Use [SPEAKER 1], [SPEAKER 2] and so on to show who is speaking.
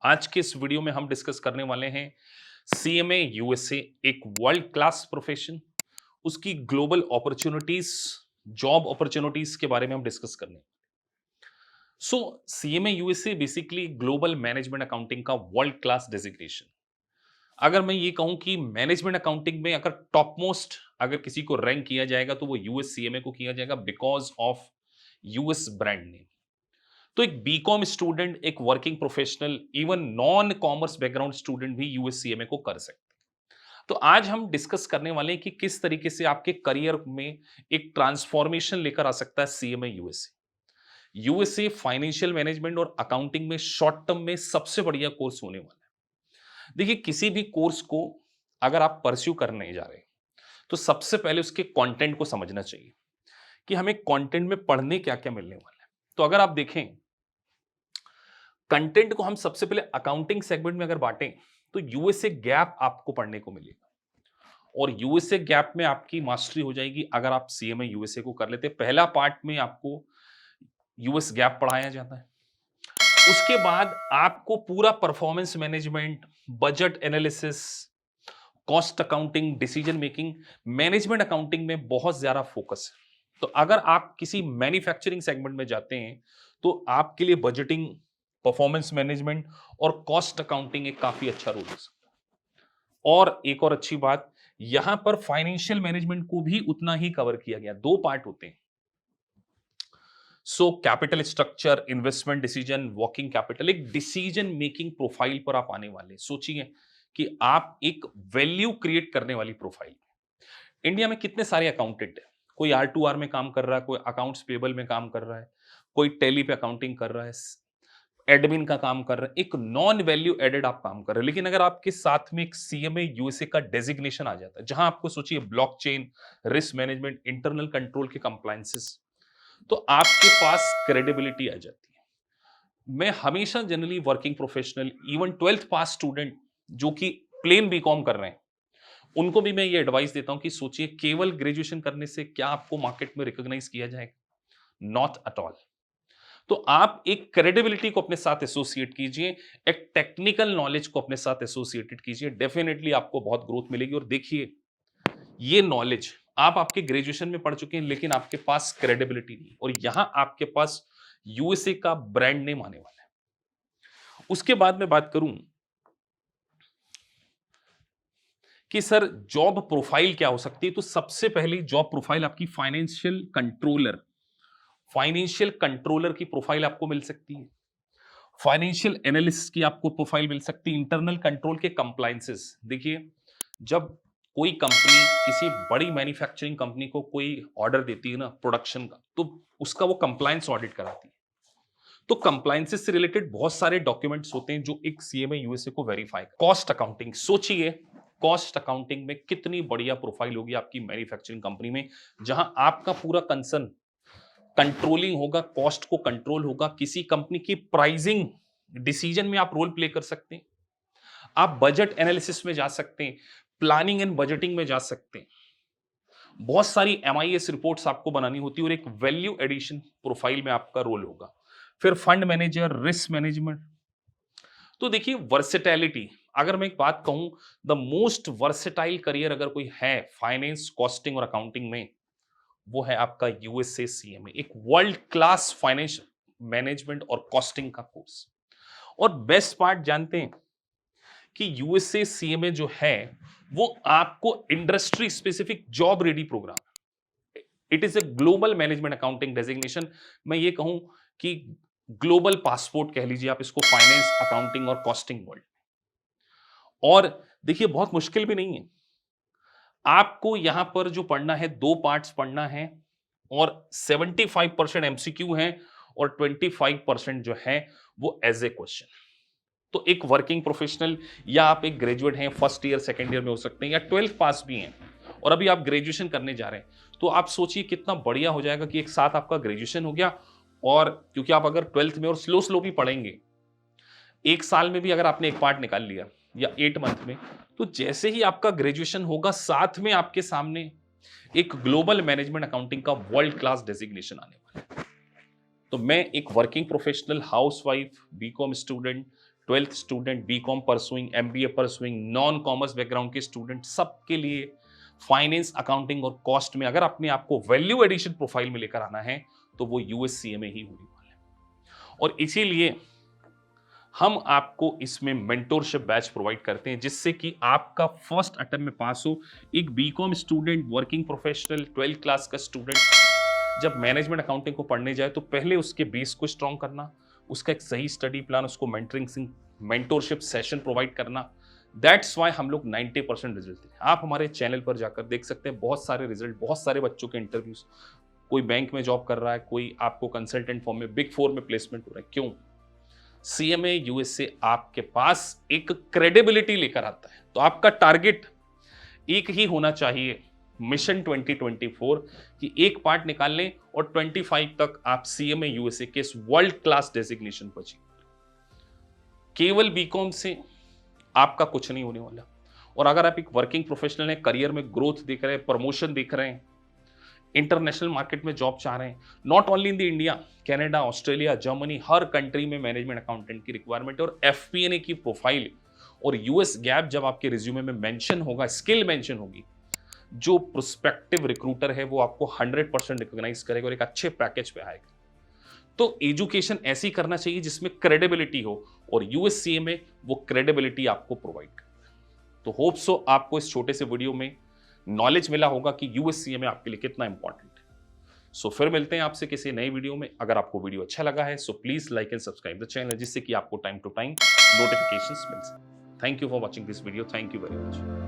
[SPEAKER 1] आज के इस वीडियो में हम डिस्कस करने वाले हैं सीएमए यूएसए, एक वर्ल्ड क्लास प्रोफेशन, उसकी ग्लोबल अपॉर्चुनिटीज, जॉब अपॉर्चुनिटीज के बारे में हम डिस्कस करने। So CMA USA basically global management accounting का वर्ल्ड क्लास डेजिग्नेशन। अगर मैं ये कहूं कि मैनेजमेंट अकाउंटिंग में अगर टॉप मोस्ट अगर किसी को रैंक किया जाएगा तो वो यूएस सीएमए को किया जाएगा because of US brand name. तो एक बीकॉम स्टूडेंट, एक working professional, even non commerce background student भी यूएससीएमए को कर सकते हैं। तो आज हम डिस्कस करने वाले हैं कि किस तरीके से आपके करियर में एक ट्रांसफॉर्मेशन लेकर आ सकता है CMA USA. USA financial management और अकाउंटिंग में शॉर्ट टर्म में सबसे बढ़िया कोर्स होने वाला है। देखिए, किसी भी कोर्स को अगर आप परस्यू करने जा रहे हैं तो सबसे पहले उसके कंटेंट को समझना चाहिए कि हमें कंटेंट में पढ़ने क्या क्या मिलने वाला है। तो अगर आप देखें, कंटेंट को हम सबसे पहले अकाउंटिंग सेगमेंट में अगर बांटें तो यूएसए गैप आपको पढ़ने को मिलेगा और यूएसए गैप में आपकी मास्टरी हो जाएगी अगर आप सीएमए यूएसए को कर लेते। पहला पार्ट में आपको यूएस गैप पढ़ाया जाता है। उसके बाद आपको पूरा performance management, budget analysis, cost accounting, decision making, management accounting में बहुत ज्यादा फोकस है। तो अगर आप किसी मैन्युफैक्चरिंग सेगमेंट में जाते हैं तो आपके लिए बजटिंग, परफॉर्मेंस मैनेजमेंट और कॉस्ट अकाउंटिंग एक काफी अच्छा रोल हो सकता है। और एक और अच्छी बात, यहां पर फाइनेंशियल मैनेजमेंट को भी उतना ही कवर किया गया। दो पार्ट होते हैं। So capital structure, investment decision, working capital, एक डिसीजन मेकिंग प्रोफाइल पर आप आने वाले। सोचिए कि आप एक वैल्यू क्रिएट करने वाली प्रोफाइल। इंडिया में कितने सारे अकाउंटेंट है। कोई R2R में काम कर रहा है, कोई अकाउंट्स पेबल में काम कर रहा है, कोई टेली पे अकाउंटिंग कर रहा है, एडमिन का काम कर रहे हैं, एक नॉन वैल्यू एडेड आप काम कर रहे हैं। लेकिन अगर आपके साथ में एक सीएमए यूएसए का डेजिग्नेशन आ जाता है जहां आपको सोचिए blockchain, risk management, internal control के कंप्लायंसेस, तो आपके पास क्रेडिबिलिटी आ जाती है। मैं हमेशा generally working professional, even 12th पास स्टूडेंट जो कि प्लेन बीकॉम कर रहे हैं, उनको भी मैं ये एडवाइस देता हूं कि सोचिए केवल ग्रेजुएशन करने से क्या आपको मार्केट में रिकॉग्नाइज किया जाएगा? Not at all. तो आप एक क्रेडिबिलिटी को अपने साथ एसोसिएट कीजिए, एक टेक्निकल नॉलेज को अपने साथ एसोसिएटेड कीजिए, डेफिनेटली आपको बहुत ग्रोथ मिलेगी। और देखिए, ये नॉलेज आप आपके ग्रेजुएशन में पढ़ चुके हैं लेकिन आपके पास क्रेडिबिलिटी नहीं, और यहां आपके पास यूएसए का ब्रांड नेम आने वाला है। उसके बाद में बात करूं कि सर जॉब प्रोफाइल क्या हो सकती है, तो सबसे पहली जॉब प्रोफाइल आपकी फाइनेंशियल कंट्रोलर। फाइनेंशियल कंट्रोलर की प्रोफाइल आपको मिल सकती है। फाइनेंशियल एनालिस्ट की आपको प्रोफाइल मिल सकती है। इंटरनल कंट्रोल के कंप्लायंसेस। देखिए, जब कोई कंपनी किसी बड़ी मैन्युफैक्चरिंग कंपनी को कोई ऑर्डर देती है ना प्रोडक्शन का, तो उसका वो कंप्लायंस ऑडिट कराती है। तो कंप्लायंसेस से रिलेटेड बहुत सारे डॉक्यूमेंट्स होते हैं जो एक सीएमए यूएसए को वेरीफाई। कॉस्ट अकाउंटिंग, सोचिए कॉस्ट अकाउंटिंग में कितनी बढ़िया प्रोफाइल होगी आपकी मैन्युफैक्चरिंग कंपनी में, जहां आपका पूरा कंसर्न कंट्रोलिंग होगा, कॉस्ट को कंट्रोल होगा। किसी कंपनी की प्राइसिंग डिसीजन में आप रोल प्ले कर सकते हैं। आप बजट एनालिसिस में जा सकते हैं, प्लानिंग एंड बजटिंग में जा सकते हैं। बहुत सारी एमआईएस रिपोर्ट्स आपको बनानी होती है और एक वैल्यू एडिशन प्रोफाइल में आपका रोल होगा। फिर फंड मैनेजर, रिस्क मैनेजमेंट। तो देखिए, वर्सेटैलिटी, अगर मैं एक बात कहूं, द मोस्ट वर्सेटाइल करियर अगर कोई है फाइनेंस, कॉस्टिंग और अकाउंटिंग में, वो है आपका यूएसए सीएमए, एक वर्ल्ड क्लास फाइनेंस मैनेजमेंट और कॉस्टिंग का कोर्स। और बेस्ट पार्ट जानते हैं कि यूएसए सीएमए जो है वो आपको industry specific job ready programme. It is a global management accounting designation. मैं ये कहूं कि ग्लोबल पासपोर्ट कह लीजिए आप इसको, फाइनेंस, अकाउंटिंग और कॉस्टिंग वर्ल्ड। और देखिए, बहुत मुश्किल भी नहीं है। आपको यहां पर जो पढ़ना है, दो पार्ट्स पढ़ना है और 75% एमसीक्यू है और 25% जो है वो एज ए क्वेश्चन। तो एक वर्किंग प्रोफेशनल या आप एक ग्रेजुएट हैं, फर्स्ट ईयर सेकंड ईयर में हो सकते हैं, या 12th पास भी हैं और अभी आप ग्रेजुएशन करने जा रहे हैं, तो आप सोचिए कितना बढ़िया हो जाएगा कि एक साथ आपका ग्रेजुएशन हो गया। और क्योंकि आप अगर 12th में और स्लो स्लो भी पढ़ेंगे, एक साल में भी अगर आपने एक पार्ट निकाल लिया या 8 मंथ में, तो जैसे ही आपका ग्रेजुएशन होगा साथ में आपके सामने एक ग्लोबल मैनेजमेंट अकाउंटिंग का वर्ल्ड क्लास डेजिग्नेशन आने वाला है। तो मैं एक working professional, housewife, BCom student, 12th student, BCom pursuing, MBA pursuing, non commerce background के स्टूडेंट, सबके लिए फाइनेंस, अकाउंटिंग और कॉस्ट में अगर अपने आपको वैल्यू एडिशन प्रोफाइल में लेकर आना है तो वो यूएससीएमए ही होने वाला है। और इसीलिए हम आपको इसमें मेंटोरशिप बैच प्रोवाइड करते हैं जिससे कि आपका फर्स्ट अटेम्प्ट में पास हो। एक BCom student, working professional, 12th class का स्टूडेंट जब मैनेजमेंट अकाउंटिंग को पढ़ने जाए तो पहले उसके बेस को स्ट्रॉन्ग करना, उसका एक सही स्टडी प्लान, उसको मेंटोरशिप सेशन प्रोवाइड करना। दैट्स वाई हम लोग 90% रिजल्ट देते हैं। आप हमारे चैनल पर जाकर देख सकते हैं बहुत सारे रिजल्ट, बहुत सारे बच्चों के इंटरव्यूज, कोई बैंक में जॉब कर रहा है, कोई आपको कंसल्टेंट फॉर्म में बिग 4 में प्लेसमेंट हो रहा है। क्यों? सीएमए यूएसए आपके पास एक क्रेडिबिलिटी लेकर आता है। तो आपका टारगेट एक ही होना चाहिए, मिशन 2024, कि एक पार्ट निकाल लें और 25 तक आप सीएमए यूएसए के इस वर्ल्ड क्लास डेजिग्नेशन पर अचीव करें। केवल बीकॉम से आपका कुछ नहीं होने वाला। और अगर आप एक वर्किंग प्रोफेशनल हैं, करियर में ग्रोथ देख रहे हैं, प्रमोशन देख रहे हैं, इंटरनेशनल मार्केट में जॉब चाह रहे हैं, not only in the India, Canada, Australia, Germany, her country में मैनेजमेंट अकाउंटेंट की रिक्वायरमेंट है। और एफपीएनए की प्रोफाइल और यूएस गैप जब आपके रिज्यूमे में मेंशन होगा, स्किल मेंशन होगी, जो प्रोस्पेक्टिव रिक्रूटर है वो आपको 100% रिकॉग्नाइज करेगा और एक अच्छे पैकेज पे आएगा। तो एजुकेशन ऐसी करना चाहिए जिसमें क्रेडिबिलिटी हो, और यूएससीए में वो क्रेडिबिलिटी आपको प्रोवाइड करेगा। तो होप सो आपको इस छोटे से वीडियो में नॉलेज मिला होगा कि यूएससीए में आपके लिए कितना इंपॉर्टेंट है। सो फिर मिलते हैं आपसे किसी नई वीडियो में। अगर आपको वीडियो अच्छा लगा है so please like and subscribe the channel, जिससे कि आपको टाइम टू टाइम नोटिफिकेशंस मिल सके। Thank you for watching this video. Thank you very much.